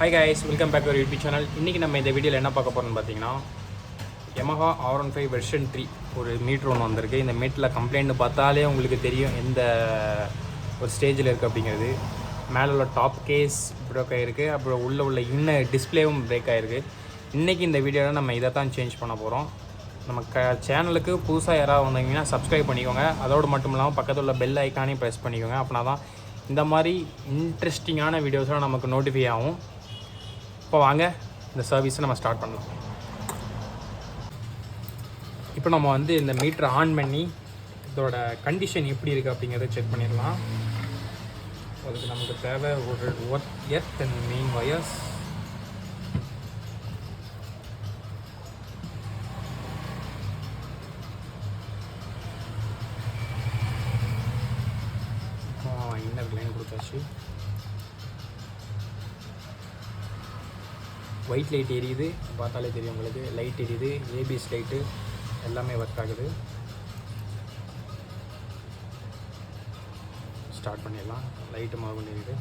Hi guys, welcome back to our YouTube channel. இன்னைக்கு நம்ம இந்த வீடியோல என்ன பார்க்க போறோம்னு பாத்தீங்கன்னா Yamaha R15 version 3 ஒரு மீட்டர் ஒன்று வந்திருக்கு. இந்த மீட்டர்ல கம்ப்ளைண்ட் பார்த்தாலே உங்களுக்கு தெரியும் எந்த ஒரு ஸ்டேஜில் இருக்குது அப்படிங்கிறது. மேலே உள்ள டாப் கேஸ் பிரேக் ஆகிருக்கு, அப்புறம் உள்ள இன்னர் டிஸ்பிளேவும் பிரேக் ஆகிருக்கு. இன்றைக்கி இந்த வீடியோவில் நம்ம இதை தான் சேஞ்ச் பண்ண போகிறோம். நம்ம சேனலுக்கு புதுசாக யாராவது வந்தீங்கன்னா சப்ஸ்கிரைப் பண்ணிக்கோங்க. அதோடு மட்டும் இல்லாமல் பக்கத்தில் உள்ள பெல் ஐக்கானையும் ப்ரெஸ் பண்ணிக்கோங்க. அப்படின்னா தான் இந்த மாதிரி இன்ட்ரெஸ்டிங்கான வீடியோஸ்லாம் நமக்கு நோட்டிஃபை ஆகும். இப்போ வாங்க இந்த சர்வீஸை நம்ம ஸ்டார்ட் பண்ணலாம். இப்போ நம்ம வந்து இந்த மீட்டரை ஆன் பண்ணி இதோட கண்டிஷன் எப்படி இருக்குது அப்படிங்கிறத செக் பண்ணிடலாம். அதுக்கு நமக்கு தேவை ஒரு earth and main wires. Inner line கொடுத்தாச்சு. ஒயிட் லைட் எரியுது, பார்த்தாலே தெரியும் உங்களுக்கு. லைட் எரியுது, ஏபிஎஸ் லைட்டு எல்லாமே ஒர்க் ஆகுது. ஸ்டார்ட் பண்ணிடலாம். லைட்டு மறுபடியும் எரியுது.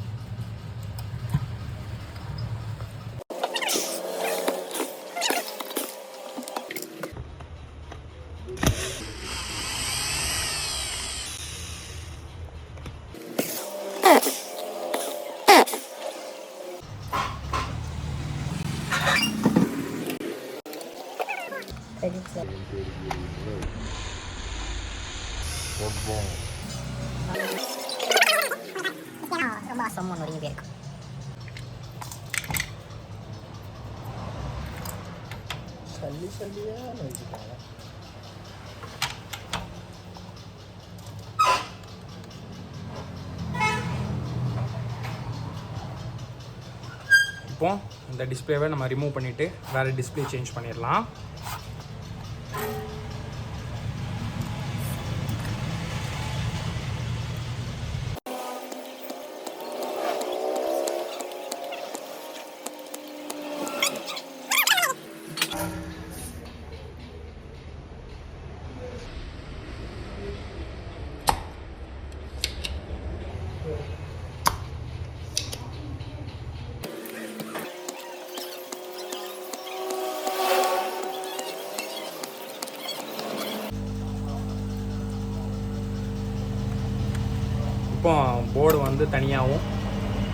ரொம்ப அசமம் நொறுங்கி போயிருக்கு. சல்லியா நொறுக்கிட்டாங்க. இப்போ இந்த டிஸ்பிளேவை நம்ம ரிமூவ் பண்ணிவிட்டு வேறு டிஸ்பிளே சேஞ்ச் பண்ணிடலாம். இப்போ போர்டு வந்து தனியாகவும்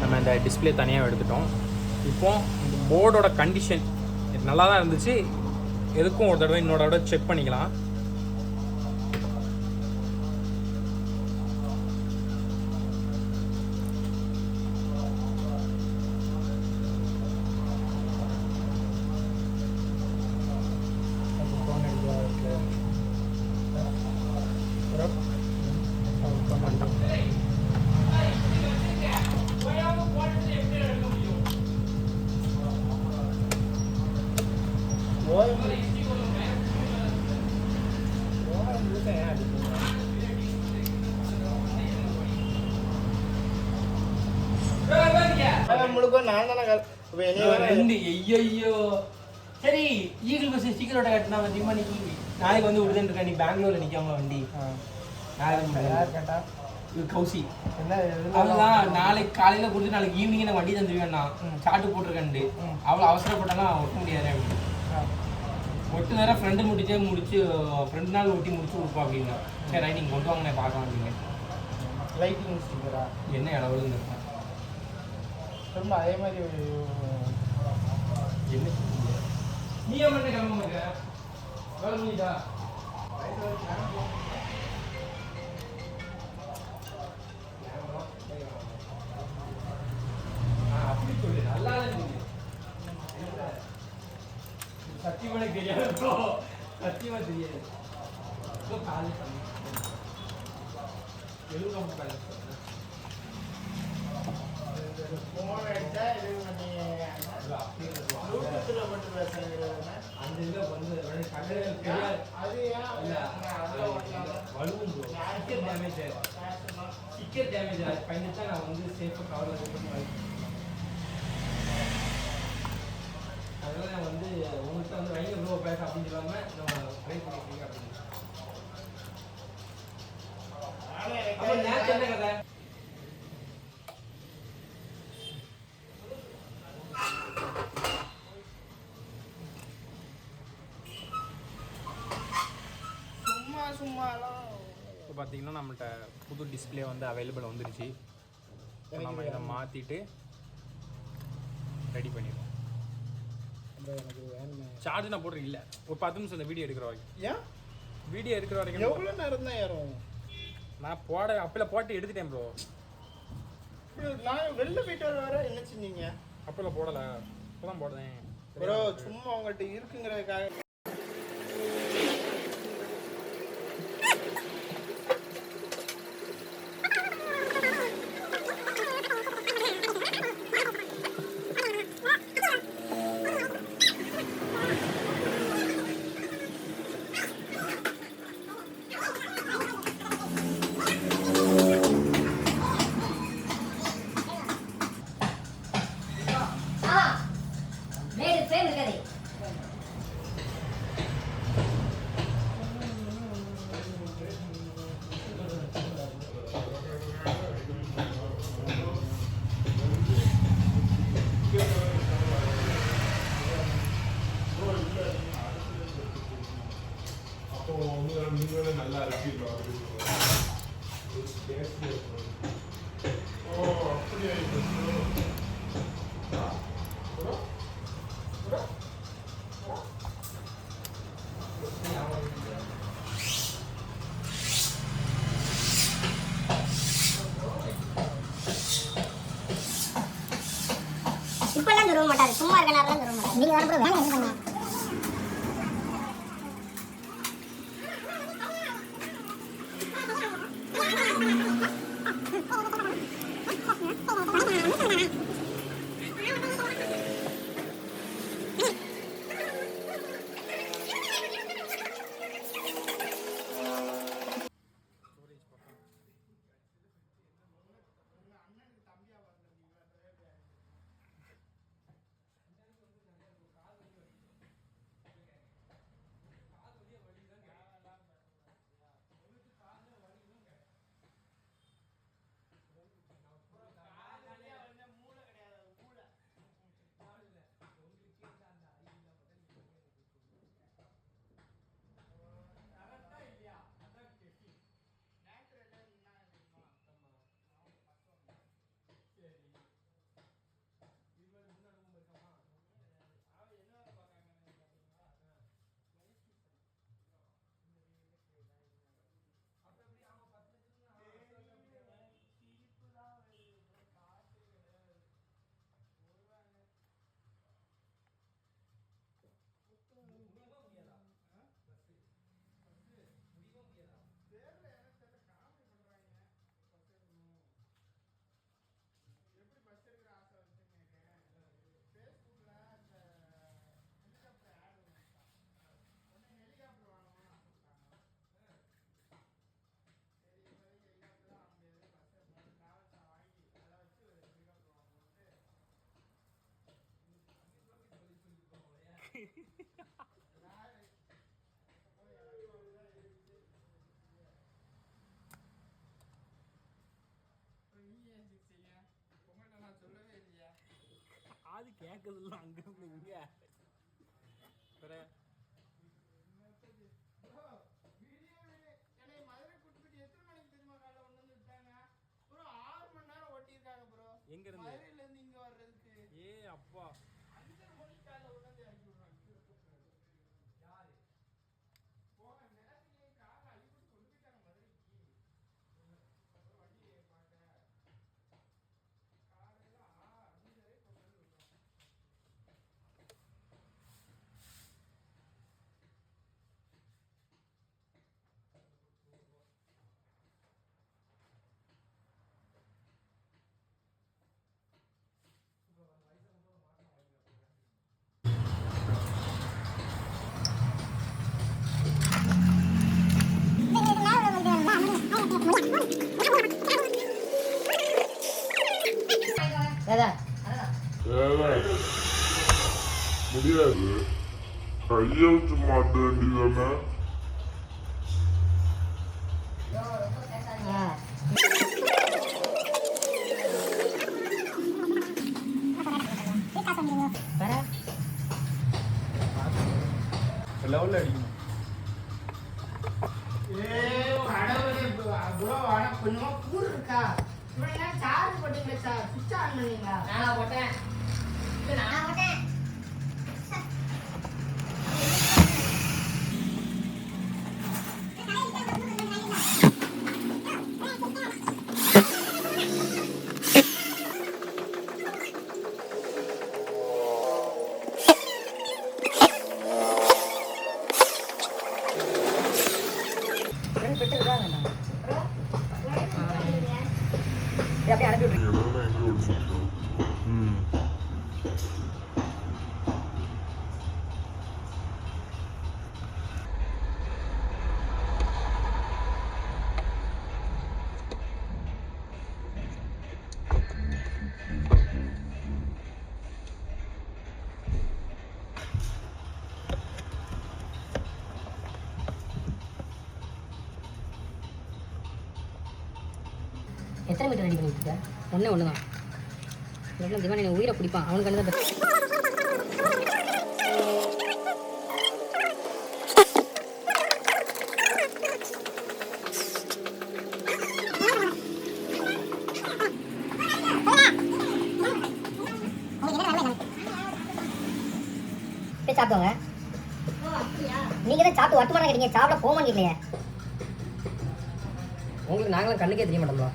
நம்ம இந்த டிஸ்பிளே தனியாக எடுத்துட்டோம். இப்போ இந்த போர்டோட கண்டிஷன் நல்லா தான் இருந்துச்சு. எதுக்கும் ஒரு தடவை இன்னொரு தடவை செக் பண்ணிக்கலாம். சரி, ஈகிள் பஸ் சீக்கிரோட கட்டினா திமானிக்கு நாளைக்கு வந்து விடுதல் இருக்கா. நீ பெங்களூர்ல நிக்காம வண்டி கௌசி அவெல்லாம் நாளைக்கு காலையில கொடுத்து நாளைக்கு ஈவினிங் நான் வண்டி தந்துருவேன்னா சாட்டு போட்டிருக்கேன்ட்டு அவ்வளோ அவசரப்பட்டாலாம் ஒட்ட முடியாது. ஒட்டு நேரம் ஃப்ரெண்டு முடிச்சு 2 நாள் ஒட்டி முடிச்சு கொடுப்பா அப்படின்னா. சரி நீங்கள் கொண்டு வாங்க நான் பார்க்கலாம் அப்படிங்க. லைட்டிங் ஸ்டிக்கரா என்ன அளவுன்னு இருக்கேன் ரொம்ப அதே மாதிரி ஒரு என்ன நீ என்ன கிளம்ப வேலை முடியுதா? அப்படி சொல்லு, நல்லா சத்தியமா தெரியாது, சத்தியமா தெரியாது. காலேஜ் பண்ணி போன் அடிச்சா இது பண்ணி ப்ளூடூத்ல மட்டும் பேசுறது அந்த இதுல வந்து கடைகள் தெரியாது. அது வலுவும் ஸ்டிக்கர் டேமேஜ் ஆச்சு. பயந்துட்டா நான் வந்து சேஃபாக கவரில் போட்டு அதனால நான் வந்து உங்கள்கிட்ட வந்து வைங்க ப்ரோ பேச அப்படின்னு சொல்லாமல் நம்ம ட்ரை பண்ணிக்கிறீங்க அப்படின்னு. அப்போ நேற்று என்ன கதை? சும்மாலாம். இப்போ பார்த்தீங்கன்னா நம்மள்ட்ட புது டிஸ்பிளே வந்து அவைலபிள் வந்துருச்சு. இப்போ நம்ம இதை மாற்றிட்டு ரெடி பண்ணிடுவோம். எனக்கு வேணுமே. சார்ஜ் நான் போடுறது இல்லை, ஒரு 10 நிமிஷம் இந்த வீடியோ எடுக்கிற வரைக்கும். ஏன் வீடியோ எடுக்கிற வரைக்கும் எவ்வளோ நேரம் தான் ஏறும்? நான் அப்பல போட்டு எடுத்துட்டேன் ப்ரோ. நான் வெளில போயிட்டு வர என்ன செஞ்சீங்க? அப்பல போடலை, இப்போ தான் போடுறேன் ப்ரோ. சும்மா உங்கள்கிட்ட இருக்குங்கிறதுக்காக. நல்லா இருக்கு. அப்படியே இப்பெல்லாம் தருவ மாட்டாரு, சும்மா இருக்க நேரம் தருவ மாட்டாரு. நீங்க வரப்போ வேலை என்ன பண்ண? அது கேட்குதுல்ல அங்கே இங்கே வேற. எங்க இருந்து? ஏ அப்பா, முடியாது. கையெழுத்து மாட்ட வேண்டியதானே? லெவலில் அடிக்கணும். ஏ நான் போட்டேன். நான் போட்டேன். அப்படியே அனுப்பி விட்டுருங்க. இதெல்லாம் எங்க ஒழிச்சிருக்கோம்? எத்தனை மீட்டர் ரெடி பண்ணிட்டு இருக்க? ஒன்று தான். எவ்வளோ திவான் எனக்கு உயிரை பிடிப்பான். அவனுக்கு தான் சாப்பிடுவாங்க. நீங்க தான் சாப்பிட்டு வட்டுமான கேட்டீங்க, சாப்பிட போக மாட்டீங்களே. உங்களுக்கு நாங்களும் கண்ணுக்கே தெரிய மாட்டோம்ல.